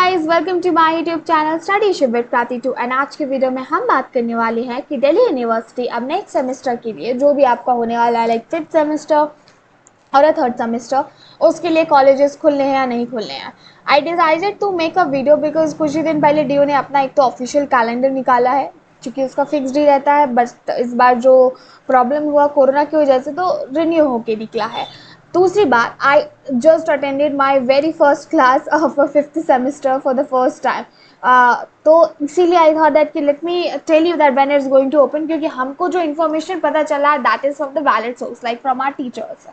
Guys, welcome to my YouTube channel studyship with Krati two. And आज के video में हम बात करने वाले हैं कि दिल्ली यूनिवर्सिटी अब नेक्स्ट सेमेस्टर के लिए जो भी आपका होने वाला है, लाइक 5th सेमेस्टर और 3rd सेमेस्टर, उसके लिए कॉलेजेस खुलने हैं या नहीं खुलने हैं। I decided to make a video because कुछ ही दिन पहले डीओ ने अपना एक तो ऑफिशियल कैलेंडर निकाला है, क्योंकि उसका फिक्स्ड ही रहता है, बट इस बार जो प्रॉब्लम हुआ कोरोना की वजह से तो रिन्यू होके निकला है। दूसरी बात, I just attended my very first class of a 5th semester for the first time. तो इसीलिए आई थॉट दैट कि let me tell you that when it's going to open, क्योंकि हमको जो इन्फॉर्मेशन पता चला that is from the valid source, like from our teachers.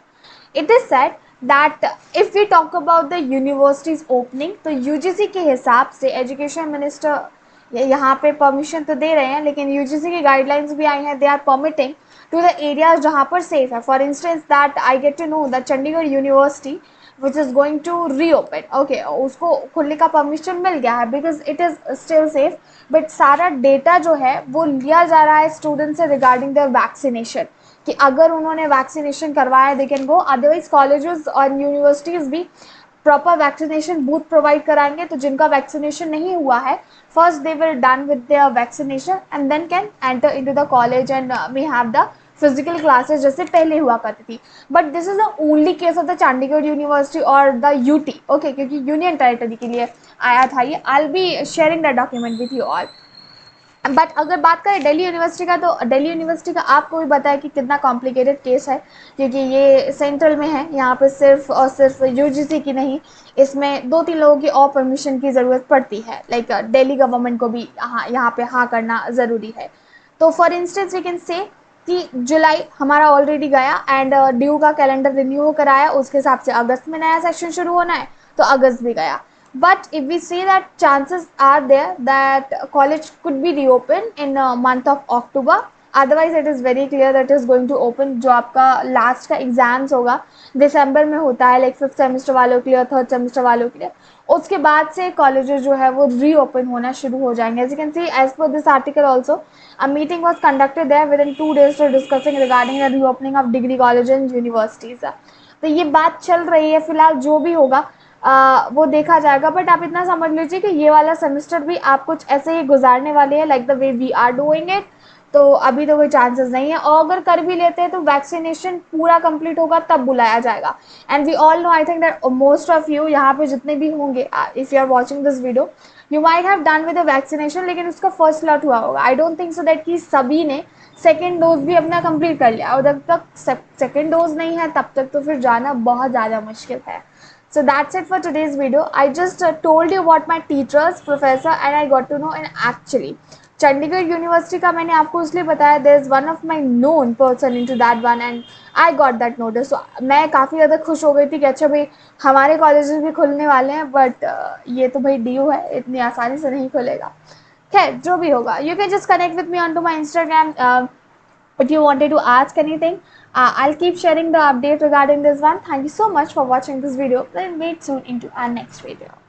It is said that if we talk about the universities opening, तो UGC के हिसाब से education minister यहाँ पे परमिशन तो दे रहे हैं, लेकिन यूजीसी की गाइडलाइंस भी आई हैं, they are permitting to the areas जहाँ पर सेफ है। For instance that I get to know that Chandigarh university which is going to reopen, okay, उसको खुलने का परमिशन मिल गया है because it is still safe. But सारा डेटा जो है वो लिया जा रहा है स्टूडेंट से रिगार्डिंग द वैक्सीनेशन, कि अगर उन्होंने वैक्सीनेशन करवाया they can go, otherwise colleges और यूनिवर्सिटीज़ भी प्रॉपर वैक्सीनेशन बूथ प्रोवाइड कराएंगे। तो जिनका वैक्सीनेशन नहीं हुआ है, first they will done with their vaccination and then can enter into the college and we have the physical classes जैसे पहले हुआ करती थी। But this is the only case of the Chandigarh university और द यूटी, ओके, क्योंकि union territory के लिए आया था ये। I will be sharing the document with you all. But अगर बात करें दिल्ली यूनिवर्सिटी का, तो दिल्ली यूनिवर्सिटी का आपको भी पता है कि कितना कॉम्प्लिकेटेड केस है, क्योंकि ये सेंट्रल में है। यहाँ पे सिर्फ और सिर्फ यूजीसी की नहीं, इसमें 2-3 लोगों की और परमिशन की ज़रूरत पड़ती है, लाइक दिल्ली गवर्नमेंट को भी यहाँ पे हाँ करना ज़रूरी है। तो for instance we can say कि जुलाई हमारा ऑलरेडी गया एंड ड्यू का कैलेंडर रिन्यू होकर आया, उसके हिसाब से अगस्त में नया सेक्शन शुरू होना है, तो अगस्त भी गया। But if we say that chances are there that college could be reopened in a month of October, otherwise it is very clear that it is going to open। जो आपका लास्ट का exams होगा दिसंबर में होता है, like 5th semester वालों के लिए और 3rd सेमेस्टर वालों के लिए, उसके बाद से कॉलेजेस जो है वो रीओपन होना शुरू हो जाएंगे। As you can see, as per this article also, a meeting was conducted there within 2 days to discussing regarding the reopening of degree colleges and universities। तो ये बात चल रही है, फिलहाल जो भी होगा वो देखा जाएगा। बट आप इतना समझ लीजिए कि ये वाला सेमेस्टर भी आप कुछ ऐसे ही गुजारने वाले हैं, like the way we are doing it. तो अभी तो कोई चांसेस नहीं है, और अगर कर भी लेते हैं तो वैक्सीनेशन पूरा कंप्लीट होगा तब बुलाया जाएगा। And we all know, I think that most of you यहाँ पे जितने भी होंगे, if you are watching this video, you might have done with the vaccination, लेकिन उसका फर्स्ट लॉट हुआ होगा। I don't think so that कि सभी ने सेकेंड डोज भी अपना कंप्लीट कर लिया, और जब तक सेकेंड डोज नहीं है तब तक तो फिर जाना बहुत ज़्यादा मुश्किल है। So that's it for today's video. I just told you what my teachers, professor and I got to know। And actually Chandigarh university का मैंने आपको इसलिए बताया, there is one of my known person into that one and I got that notice। so मैं काफ़ी ज़्यादा खुश हो गई थी कि अच्छा भाई हमारे कॉलेजेस भी खुलने वाले हैं। बट ये तो भाई ड्यू है, इतनी आसानी से नहीं खुलेगा। खैर जो भी होगा, you can just connect with me onto my Instagram if you wanted to ask anything। I'll keep sharing the update regarding this one। Thank you so much for watching this video। We'll meet soon into our next video।